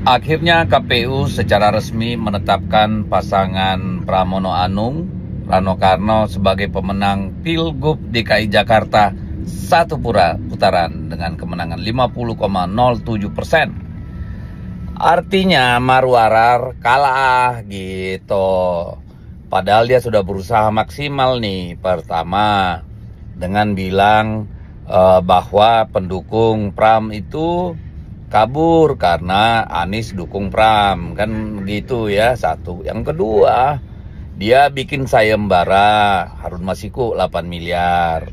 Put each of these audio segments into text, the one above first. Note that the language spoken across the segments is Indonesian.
Akhirnya KPU secara resmi menetapkan pasangan Pramono Anung Rano Karno sebagai pemenang Pilgub DKI Jakarta satu putaran dengan kemenangan 50,07%. Artinya Marwarar kalah gitu. Padahal dia sudah berusaha maksimal nih. Pertama dengan bilang bahwa pendukung Pram itu kabur karena Anies dukung Pram, kan begitu ya. Satu. Yang kedua, dia bikin sayembara Harun Masiku 8 miliar.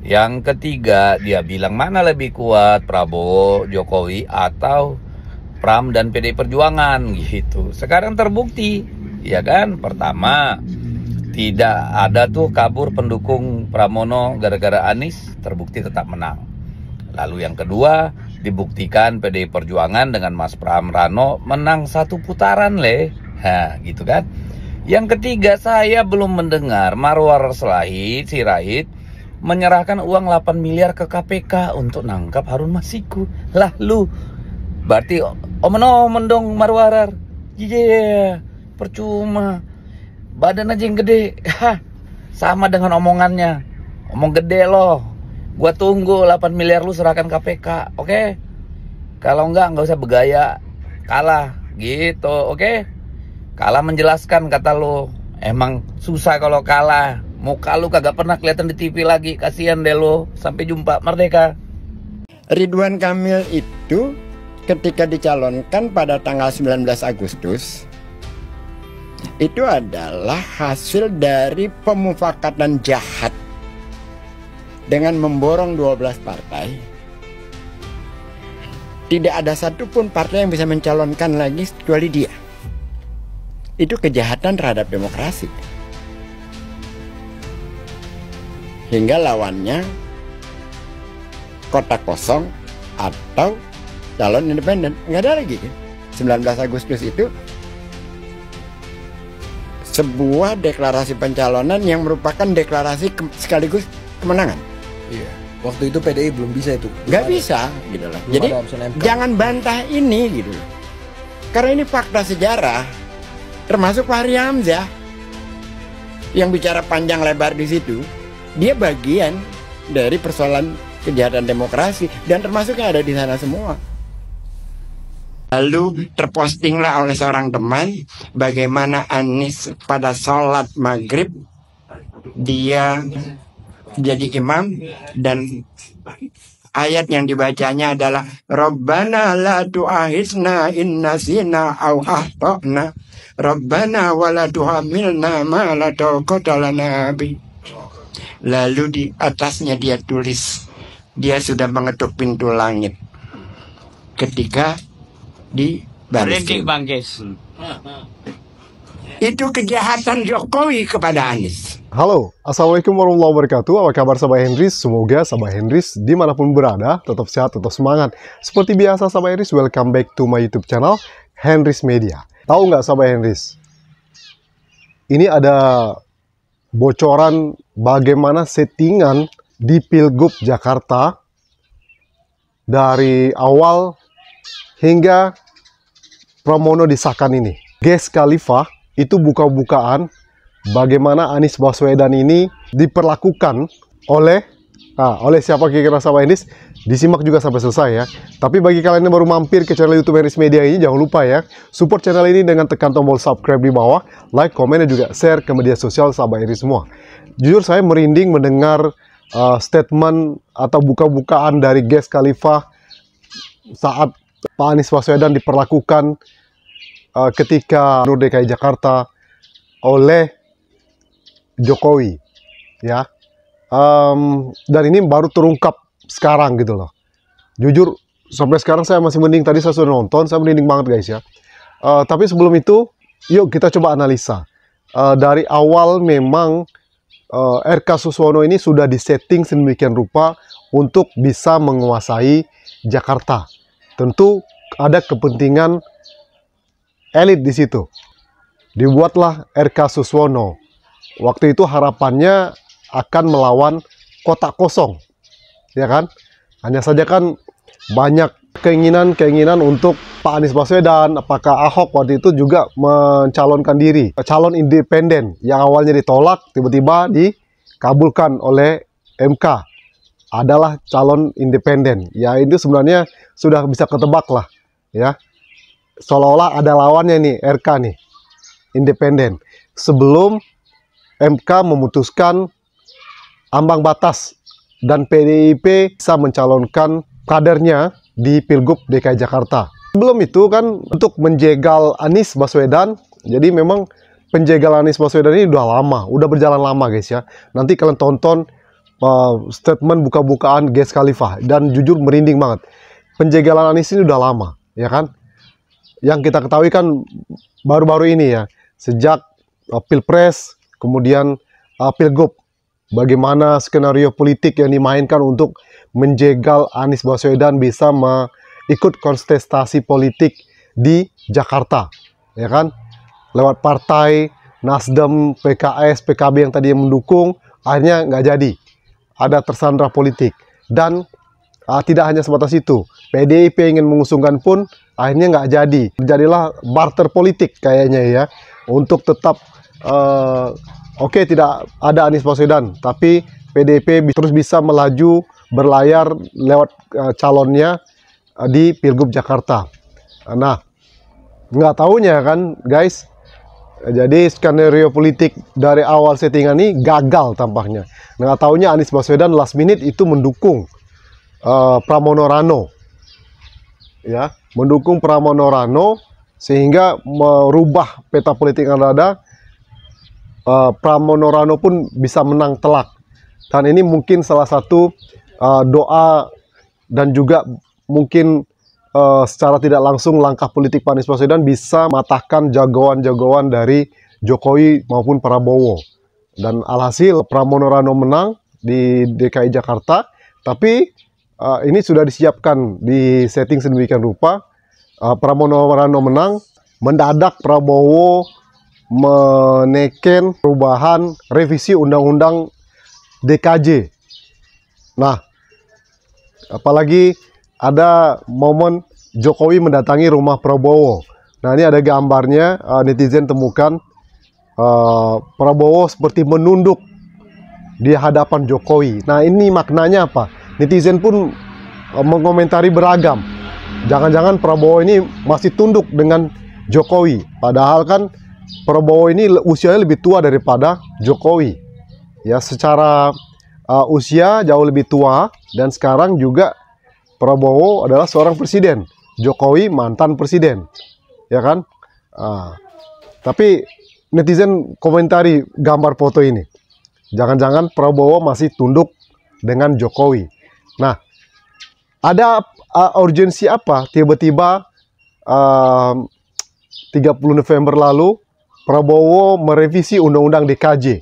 Yang ketiga, dia bilang mana lebih kuat, Prabowo, Jokowi atau Pram dan PDI Perjuangan gitu. Sekarang terbukti, ya kan? Pertama, tidak ada tuh kabur pendukung Pramono gara-gara Anies, terbukti tetap menang. Lalu yang kedua, dibuktikan PDI Perjuangan dengan Mas Pram Rano menang satu putaran gitu kan. Yang ketiga, saya belum mendengar Marwarar Sirait menyerahkan uang 8 miliar ke KPK untuk nangkap Harun Masiku. Lah lu, berarti omen-omen dong Marwarar. Percuma. Badan aja yang gede. Sama dengan omongannya. Omong gede loh. Gua tunggu 8 miliar lu serahkan KPK, oke? Kalau nggak usah bergaya, kalah gitu, oke? Kalah menjelaskan kata lu. Emang susah kalau kalah. Muka lu kagak pernah kelihatan di TV lagi. Kasihan deh lu. Sampai jumpa, merdeka. Ridwan Kamil itu ketika dicalonkan pada tanggal 19 Agustus itu adalah hasil dari pemufakatan jahat dengan memborong 12 partai. Tidak ada satupun partai yang bisa mencalonkan lagi kecuali dia. Itu kejahatan terhadap demokrasi. Hingga lawannya kotak kosong atau calon independen. Nggak ada lagi. 19 Agustus itu sebuah deklarasi pencalonan yang merupakan deklarasi sekaligus kemenangan. Iya. Waktu itu PDI belum bisa itu. Nggak bisa gitu loh. Jadi jangan bantah ini gitu. Karena ini fakta sejarah. Termasuk Fahri Hamzah yang bicara panjang lebar di situ. Dia bagian dari persoalan kejahatan demokrasi dan termasuk yang ada di sana semua. Lalu terpostinglah oleh seorang teman bagaimana Anies pada sholat maghrib dia jadi imam dan ayat yang dibacanya adalah Rabbana la tu'akhidna in nasina aw akhtana Rabbana wa la tuhamilna ma la taqata lana bi. Lalu di atasnya dia tulis dia sudah mengetuk pintu langit ketika di Bangkes. Itu kejahatan Jokowi kepada Anies. Halo, Assalamualaikum warahmatullahi wabarakatuh. Apa kabar Sahabat Henrys? Semoga Sahabat Henrys dimanapun berada tetap sehat, tetap semangat. Seperti biasa Sahabat Henrys, welcome back to my YouTube channel Henrys Media. Tahu nggak Sahabat Henrys? Ini ada bocoran bagaimana settingan di Pilgub Jakarta dari awal hingga Pramono disahkan ini. Ges Khalifah itu buka-bukaan bagaimana Anies Baswedan ini diperlakukan oleh siapa kira-kira Sahabat Henrys. Disimak juga sampai selesai ya. Tapi bagi kalian yang baru mampir ke channel YouTube Henrys Media ini, jangan lupa ya support channel ini dengan tekan tombol subscribe di bawah, like, komen, dan juga share ke media sosial Sahabat Henrys semua. Jujur saya merinding mendengar statement atau buka-bukaan dari Ges Khalifah saat Pak Anies Baswedan diperlakukan ketika Gubernur DKI Jakarta oleh Jokowi, ya. Dan ini baru terungkap sekarang gitu loh. Jujur sampai sekarang saya masih mending. Tadi saya sudah nonton, saya merinding banget guys ya. Tapi sebelum itu, yuk kita coba analisa. Dari awal memang RK Suswono ini sudah disetting sedemikian rupa untuk bisa menguasai Jakarta. Tentu ada kepentingan elit di situ. Dibuatlah RK Suswono. Waktu itu harapannya akan melawan kotak kosong, ya kan? Hanya saja kan banyak keinginan untuk Pak Anies Baswedan, apakah Ahok waktu itu juga mencalonkan diri, calon independen yang awalnya ditolak, tiba-tiba dikabulkan oleh MK, adalah calon independen. Ya itu sebenarnya sudah bisa ketebak lah, ya. Seolah-olah ada lawannya nih, RK nih, independen. Sebelum MK memutuskan ambang batas dan PDIP bisa mencalonkan kadernya di Pilgub DKI Jakarta. Sebelum itu kan untuk menjegal Anies Baswedan, jadi memang penjegal Anies Baswedan ini udah lama, udah berjalan lama guys ya. Nanti kalian tonton statement buka-bukaan Ges Khalifah dan jujur merinding banget. Penjegalan Anies ini udah lama, ya kan? Yang kita ketahui kan baru-baru ini ya, sejak Pilpres, kemudian Pilgub, bagaimana skenario politik yang dimainkan untuk menjegal Anies Baswedan bisa ikut kontestasi politik di Jakarta, ya kan? Lewat partai Nasdem, PKS, PKB yang tadi mendukung, akhirnya nggak jadi. Ada tersandra politik. Dan tidak hanya sebatas itu, PDIP ingin mengusungkan pun akhirnya nggak jadi. Jadilah barter politik kayaknya ya, untuk tetap oke, tidak ada Anies Baswedan, tapi PDIP terus bisa melaju berlayar lewat calonnya di Pilgub Jakarta. Nah, nggak taunya kan guys, jadi skenario politik dari awal settingan ini gagal tampaknya. Nggak taunya Anies Baswedan last minute itu mendukung Pramono Rano, ya, mendukung Pramono Rano sehingga merubah peta politik yang ada. Pramono Rano pun bisa menang telak. Dan ini mungkin salah satu doa dan juga mungkin secara tidak langsung langkah politik Pak Anies Baswedan bisa matahkan jagoan-jagoan dari Jokowi maupun Prabowo. Dan alhasil Pramono Rano menang di DKI Jakarta, tapi ini sudah disiapkan di setting sedemikian rupa. Pramono Rano menang, mendadak Prabowo meneken perubahan revisi undang-undang DKJ. Nah, apalagi ada momen Jokowi mendatangi rumah Prabowo. Nah, ini ada gambarnya, netizen temukan Prabowo seperti menunduk di hadapan Jokowi. Nah, ini maknanya apa? Netizen pun mengomentari beragam. Jangan-jangan Prabowo ini masih tunduk dengan Jokowi. Padahal kan Prabowo ini usianya lebih tua daripada Jokowi. Ya, secara usia jauh lebih tua, dan sekarang juga Prabowo adalah seorang presiden, Jokowi mantan presiden, ya kan? Tapi netizen komentari gambar foto ini, jangan-jangan Prabowo masih tunduk dengan Jokowi. Nah, ada urgensi apa? Tiba-tiba 30 November lalu Prabowo merevisi undang-undang DKJ.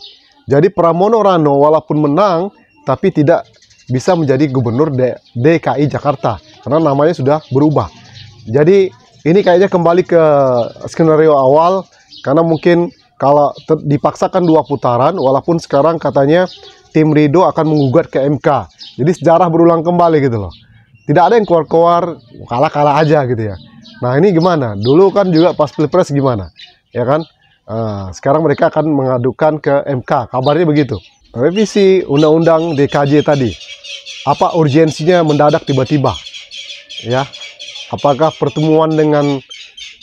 Jadi Pramono Rano walaupun menang, tapi tidak bisa menjadi gubernur DKI Jakarta karena namanya sudah berubah. Jadi ini kayaknya kembali ke skenario awal, karena mungkin kalau dipaksakan 2 putaran, walaupun sekarang katanya tim Ridho akan menggugat ke MK. Jadi sejarah berulang kembali gitu loh. Tidak ada yang keluar-keluar, kalah-kalah aja gitu ya. Nah, ini gimana? Dulu kan juga pas Pilpres gimana? Ya kan? Sekarang mereka akan mengadukan ke MK. Kabarnya begitu. Revisi undang-undang DKJ tadi. Apa urgensinya mendadak tiba-tiba? Ya. Apakah pertemuan dengan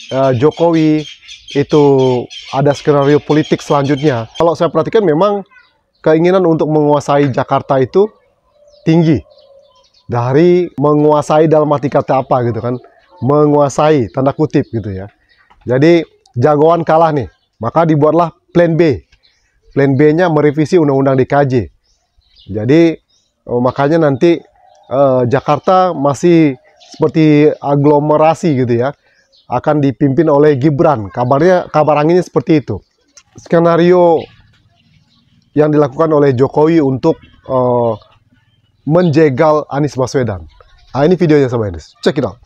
Jokowi itu ada skenario politik selanjutnya? Kalau saya perhatikan memang keinginan untuk menguasai Jakarta itu tinggi. Dari menguasai dalam arti kata apa gitu kan. Menguasai, tanda kutip gitu ya. Jadi jagoan kalah nih. Maka dibuatlah plan B. Plan B-nya merevisi undang-undang DKJ. Jadi makanya nanti Jakarta masih seperti aglomerasi gitu ya. Akan dipimpin oleh Gibran. Kabar anginnya seperti itu. Skenario yang dilakukan oleh Jokowi untuk menjegal Anies Baswedan. Nah, ini videonya Sobat Anies. Check it out.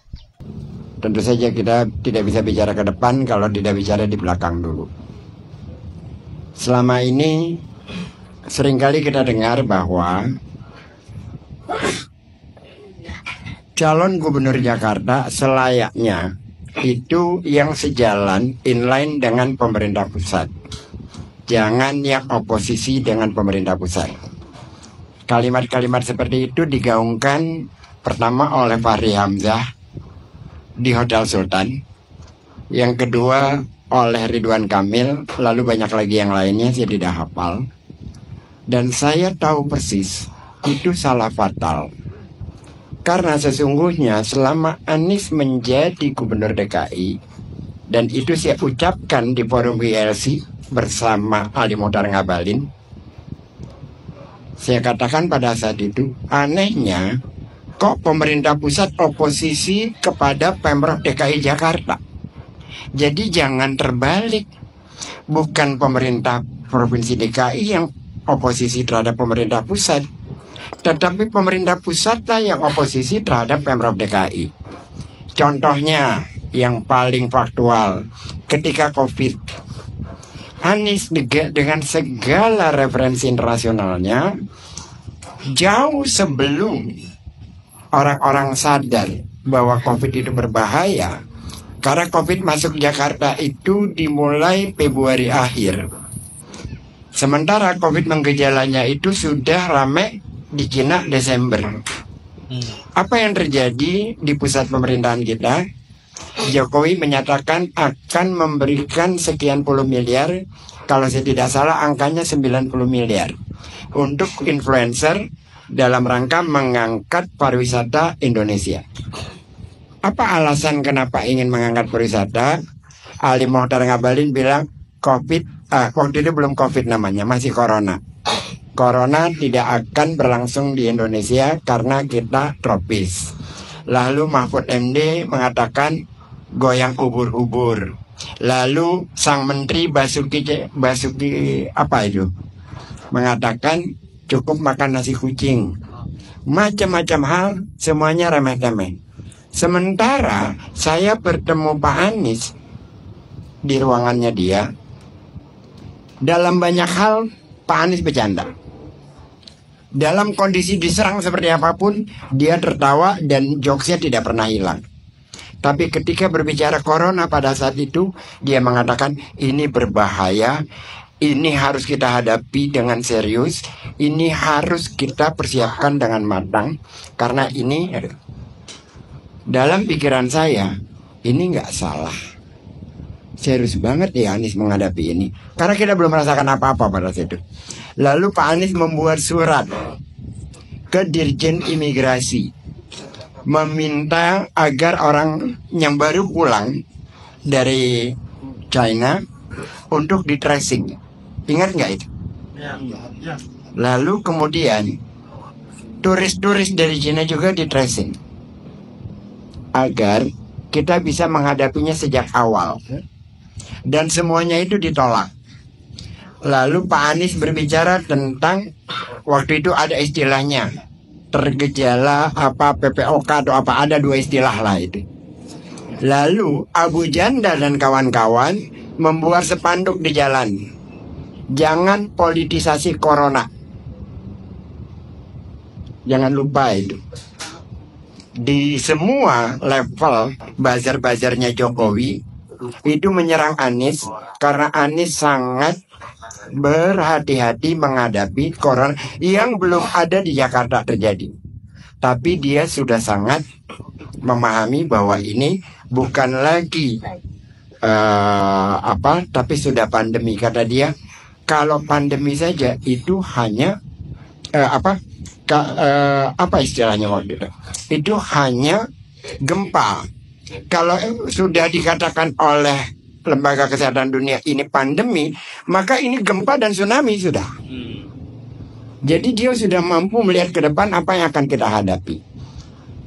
Tentu saja kita tidak bisa bicara ke depan kalau tidak bicara di belakang dulu. Selama ini seringkali kita dengar bahwa calon gubernur Jakarta selayaknya itu yang sejalan inline dengan pemerintah pusat. Jangan yang oposisi dengan pemerintah pusat. Kalimat-kalimat seperti itu digaungkan pertama oleh Fahri Hamzah di Hotel Sultan, yang kedua oleh Ridwan Kamil, lalu banyak lagi yang lainnya saya tidak hafal. Dan saya tahu persis itu salah fatal. Karena sesungguhnya selama Anies menjadi gubernur DKI, dan itu saya ucapkan di forum WLC bersama Ali Mohtar Ngabalin, saya katakan pada saat itu, anehnya kok pemerintah pusat oposisi kepada Pemprov DKI Jakarta. Jadi jangan terbalik, bukan pemerintah Provinsi DKI yang oposisi terhadap pemerintah pusat, tetapi pemerintah pusatlah yang oposisi terhadap Pemprov DKI. Contohnya yang paling faktual, ketika COVID, Anies dengan segala referensi internasionalnya, jauh sebelum orang-orang sadar bahwa COVID itu berbahaya, karena COVID masuk Jakarta itu dimulai Februari akhir. Sementara COVID menggejalanya itu sudah ramai di Cina Desember. Apa yang terjadi di pusat pemerintahan kita? Jokowi menyatakan akan memberikan sekian puluh miliar, kalau saya tidak salah angkanya 90 miliar untuk influencer dalam rangka mengangkat pariwisata Indonesia. Apa alasan kenapa ingin mengangkat pariwisata? Ali Mohtar Ngabalin bilang COVID, waktu itu belum COVID namanya, masih Corona. Corona tidak akan berlangsung di Indonesia karena kita tropis. Lalu Mahfud MD mengatakan goyang ubur-ubur. Lalu sang menteri Basuki apa itu? Mengatakan cukup makan nasi kucing. Macam-macam hal, semuanya remeh-temeh. Sementara saya bertemu Pak Anies di ruangannya dia. Dalam banyak hal Pak Anies bercanda. Dalam kondisi diserang seperti apapun, dia tertawa dan jokesnya tidak pernah hilang. Tapi ketika berbicara corona pada saat itu, dia mengatakan ini berbahaya, ini harus kita hadapi dengan serius, ini harus kita persiapkan dengan matang. Karena ini, dalam pikiran saya, ini nggak salah. Serius banget ya Anies menghadapi ini. Karena kita belum merasakan apa-apa pada saat itu. Lalu Pak Anies membuat surat ke Dirjen Imigrasi, meminta agar orang yang baru pulang dari China untuk di tracing. Ingat nggak itu? Lalu kemudian turis-turis dari China juga di tracing, agar kita bisa menghadapinya sejak awal. Dan semuanya itu ditolak. Lalu Pak Anies berbicara tentang, waktu itu ada istilahnya tergejala apa PPOK atau apa, ada dua istilah lah itu. Lalu Abu Janda dan kawan-kawan membuat spanduk di jalan, jangan politisasi corona. Jangan lupa itu. Di semua level buzzer-buzzernya Jokowi itu menyerang Anies karena Anies sangat berhati-hati menghadapi corona yang belum ada di Jakarta terjadi. Tapi dia sudah sangat memahami bahwa ini bukan lagi tapi sudah pandemi. Kata dia, kalau pandemi saja itu hanya apa istilahnya waktu itu? Itu hanya gempa. Kalau sudah dikatakan oleh Lembaga Kesehatan Dunia ini pandemi, maka ini gempa dan tsunami sudah. Jadi dia sudah mampu melihat ke depan apa yang akan kita hadapi.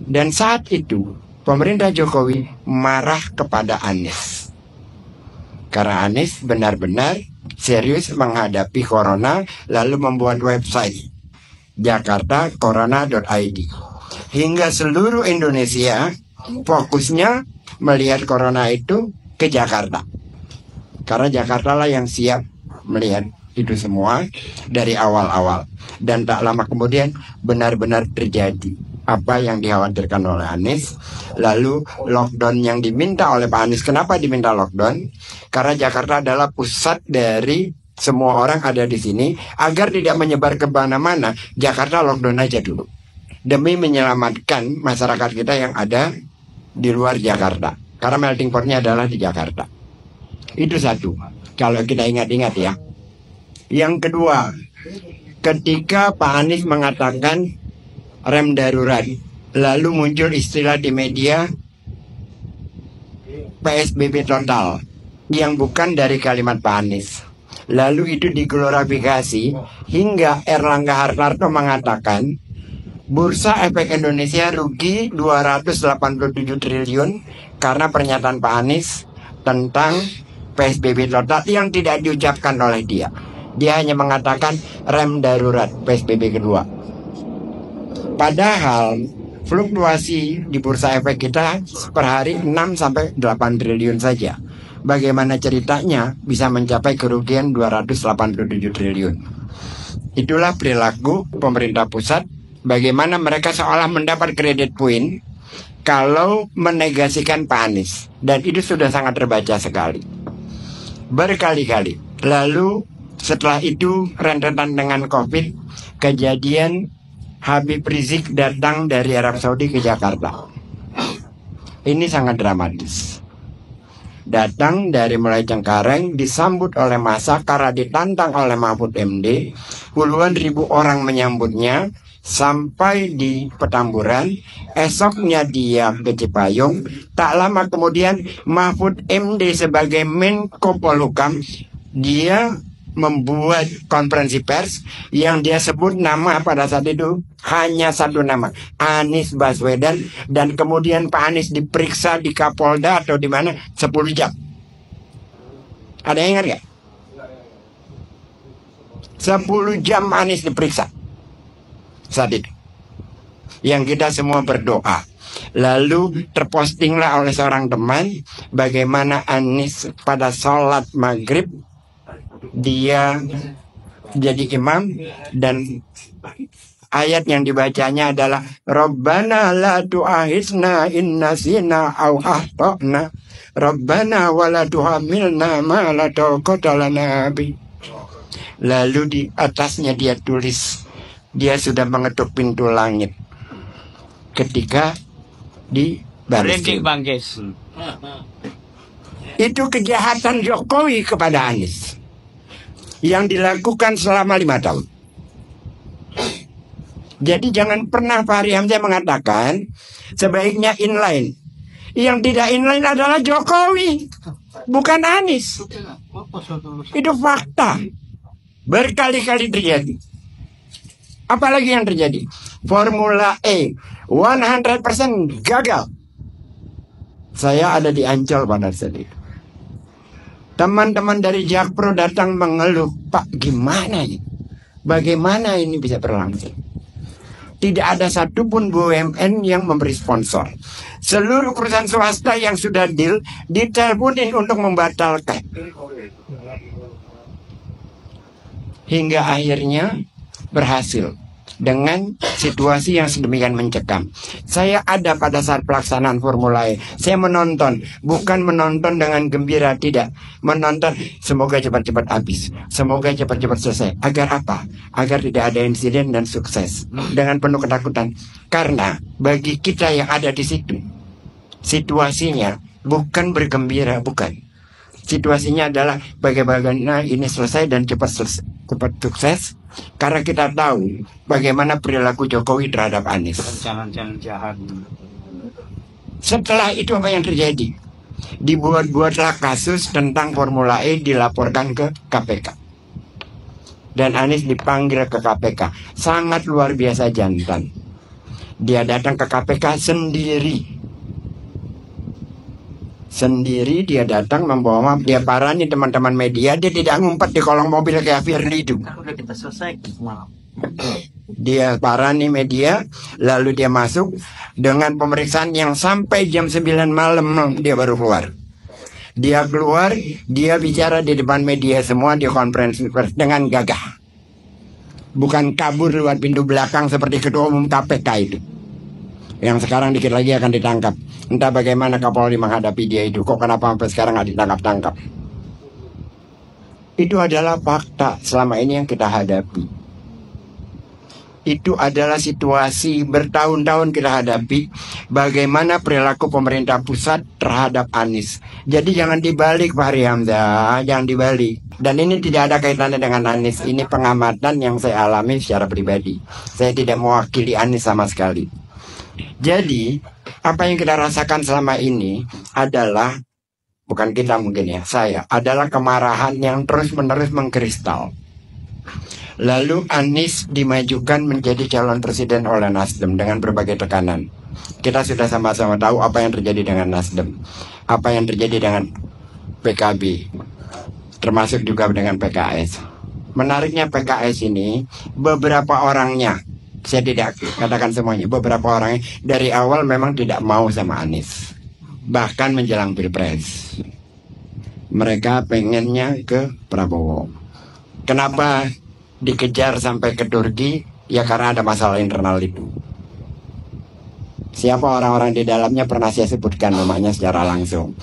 Dan saat itu pemerintah Jokowi marah kepada Anies, karena Anies benar-benar serius menghadapi corona, lalu membuat website jakartacorona.id, hingga seluruh Indonesia fokusnya melihat corona itu ke Jakarta, karena Jakarta lah yang siap melihat itu semua dari awal-awal. Dan tak lama kemudian benar-benar terjadi. apa yang dikhawatirkan oleh Anies. Lalu lockdown yang diminta oleh Pak Anies. Kenapa diminta lockdown? Karena Jakarta adalah pusat dari semua orang ada di sini. Agar tidak menyebar ke mana-mana, Jakarta lockdown aja dulu, demi menyelamatkan masyarakat kita yang ada di luar Jakarta. Karena melting pot-nya adalah di Jakarta. Itu satu, kalau kita ingat-ingat ya. Yang kedua, ketika Pak Anies mengatakan rem darurat, lalu muncul istilah di media PSBB total yang bukan dari kalimat Pak Anies. Lalu itu diglorifikasi hingga Erlangga Hartarto mengatakan Bursa Efek Indonesia rugi 287 triliun karena pernyataan Pak Anies tentang PSBB total yang tidak diucapkan oleh dia. Dia hanya mengatakan rem darurat PSBB kedua. Padahal fluktuasi di bursa efek kita per hari 6 sampai 8 triliun saja. Bagaimana ceritanya bisa mencapai kerugian 287 triliun? Itulah perilaku pemerintah pusat. Bagaimana mereka seolah mendapat kredit poin kalau menegasikan Pak Anies. Dan itu sudah sangat terbaca sekali, berkali-kali. Lalu setelah itu rentetan dengan COVID, kejadian Habib Rizik datang dari Arab Saudi ke Jakarta. Ini sangat dramatis. Datang dari mulai Cengkareng, disambut oleh massa karena ditantang oleh Mahfud MD. Puluhan ribu orang menyambutnya sampai di Petamburan. Esoknya dia ke Cipayung. Tak lama kemudian Mahfud MD sebagai Menko Polhukam, dia membuat konferensi pers yang dia sebut nama pada saat itu hanya satu nama, Anies Baswedan. Dan kemudian Pak Anies diperiksa di Kapolda atau di mana 10 jam. Ada yang ingat gak? 10 jam Anies diperiksa saat itu. Yang kita semua berdoa. Lalu terpostinglah oleh seorang teman bagaimana Anies pada sholat maghrib dia jadi imam dan ayat yang dibacanya adalah Rabbana la tu'ahizna inna sina au ahtana Rabbana wa la tuhamilna ma la taqata lana bi. Lalu di atasnya dia tulis dia sudah mengetuk pintu langit ketika di baris krim. Itu kejahatan Jokowi kepada Anies yang dilakukan selama 5 tahun. Jadi jangan pernah Fahri Hamzah mengatakan sebaiknya inline. Yang tidak inline adalah Jokowi, bukan Anies. Itu fakta. Berkali-kali terjadi. Apalagi yang terjadi? Formula E 100% gagal. Saya ada di Ancol pada saat itu. Teman-teman dari Jakpro datang mengeluh, Pak gimana ini? Bagaimana ini bisa berlangsung? Tidak ada satupun BUMN yang memberi sponsor. Seluruh perusahaan swasta yang sudah deal diteleponin untuk membatalkan. Hingga akhirnya berhasil dengan situasi yang sedemikian mencekam. Saya ada pada saat pelaksanaan Formula E. Saya menonton, bukan menonton dengan gembira, tidak. Menonton semoga cepat-cepat habis, semoga cepat-cepat selesai. Agar apa? Agar tidak ada insiden dan sukses. Dengan penuh ketakutan. Karena bagi kita yang ada di situ, situasinya bukan bergembira, bukan. Situasinya adalah bagaimana ini selesai dan cepat sukses. Karena kita tahu bagaimana perilaku Jokowi terhadap Anies. Setelah itu apa yang terjadi? Dibuat-buatlah kasus tentang Formula E, dilaporkan ke KPK. Dan Anies dipanggil ke KPK. Sangat luar biasa jantan. Dia datang ke KPK sendiri. Sendiri dia datang membawa, dia parani teman-teman media, dia tidak ngumpet di kolong mobil kayak Firly itu. Dia parani media, lalu dia masuk dengan pemeriksaan yang sampai jam 9 malam dia baru keluar. Dia keluar, dia bicara di depan media semua di konferensi pers dengan gagah. Bukan kabur lewat pintu belakang seperti ketua umum KPK itu. yang sekarang dikit lagi akan ditangkap. Entah bagaimana Kapolri menghadapi dia itu. Kok kenapa sampai sekarang nggak ditangkap-tangkap? Itu adalah fakta selama ini yang kita hadapi. Itu adalah situasi bertahun-tahun kita hadapi. Bagaimana perilaku pemerintah pusat terhadap Anies. Jadi jangan dibalik Fahri Hamzah, jangan dibalik. Dan ini tidak ada kaitannya dengan Anies. Ini pengamatan yang saya alami secara pribadi. Saya tidak mewakili Anies sama sekali. Jadi apa yang kita rasakan selama ini adalah, bukan kita mungkin ya, saya, adalah kemarahan yang terus-menerus mengkristal. Lalu Anies dimajukan menjadi calon presiden oleh Nasdem dengan berbagai tekanan. Kita sudah sama-sama tahu apa yang terjadi dengan Nasdem, apa yang terjadi dengan PKB, termasuk juga dengan PKS. Menariknya PKS ini, beberapa orangnya, saya tidak katakan semuanya, beberapa orangnya dari awal memang tidak mau sama Anies. Bahkan menjelang Pilpres mereka pengennya ke Prabowo. Kenapa dikejar sampai ke Turki? Ya karena ada masalah internal itu. Siapa orang-orang di dalamnya pernah saya sebutkan namanya secara langsung.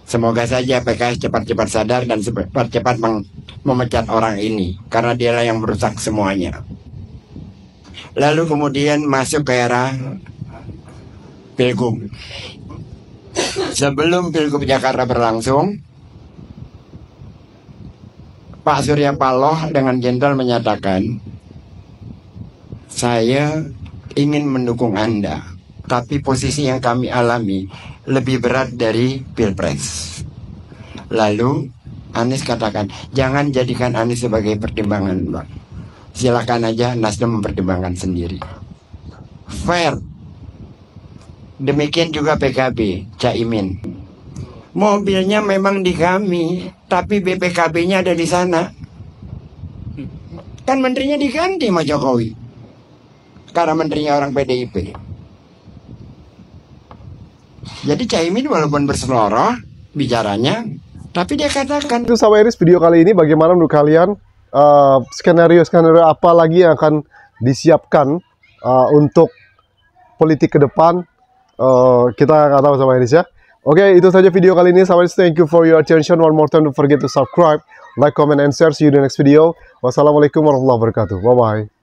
Semoga saja PKS cepat-cepat sadar dan cepat-cepat memecat orang ini, karena dialah yang merusak semuanya. Lalu kemudian masuk ke era Pilgub. Sebelum Pilgub Jakarta berlangsung, Pak Surya Paloh dengan jenderal menyatakan, saya ingin mendukung Anda, tapi posisi yang kami alami lebih berat dari Pilpres. Lalu Anies katakan, jangan jadikan Anies sebagai pertimbangan, Bang. Silakan aja Nasdem mempertimbangkan sendiri. Fair. Demikian juga PKB, Caimin. Mobilnya memang di kami, tapi BPKB-nya ada di sana. Kan menterinya diganti sama Jokowi, karena menterinya orang PDIP. Jadi Caimin walaupun berseloroh bicaranya, tapi dia katakan. Itu sama Iris video kali ini. Bagaimana menurut kalian? Skenario-skenario apa lagi yang akan disiapkan untuk politik ke depan? Kita nggak tahu sama Iris ya. Oke, itu saja video kali ini. Sama Iris, thank you for your attention. One more time, don't forget to subscribe, like, comment, and share. See you in the next video. Wassalamualaikum warahmatullahi wabarakatuh. Bye-bye.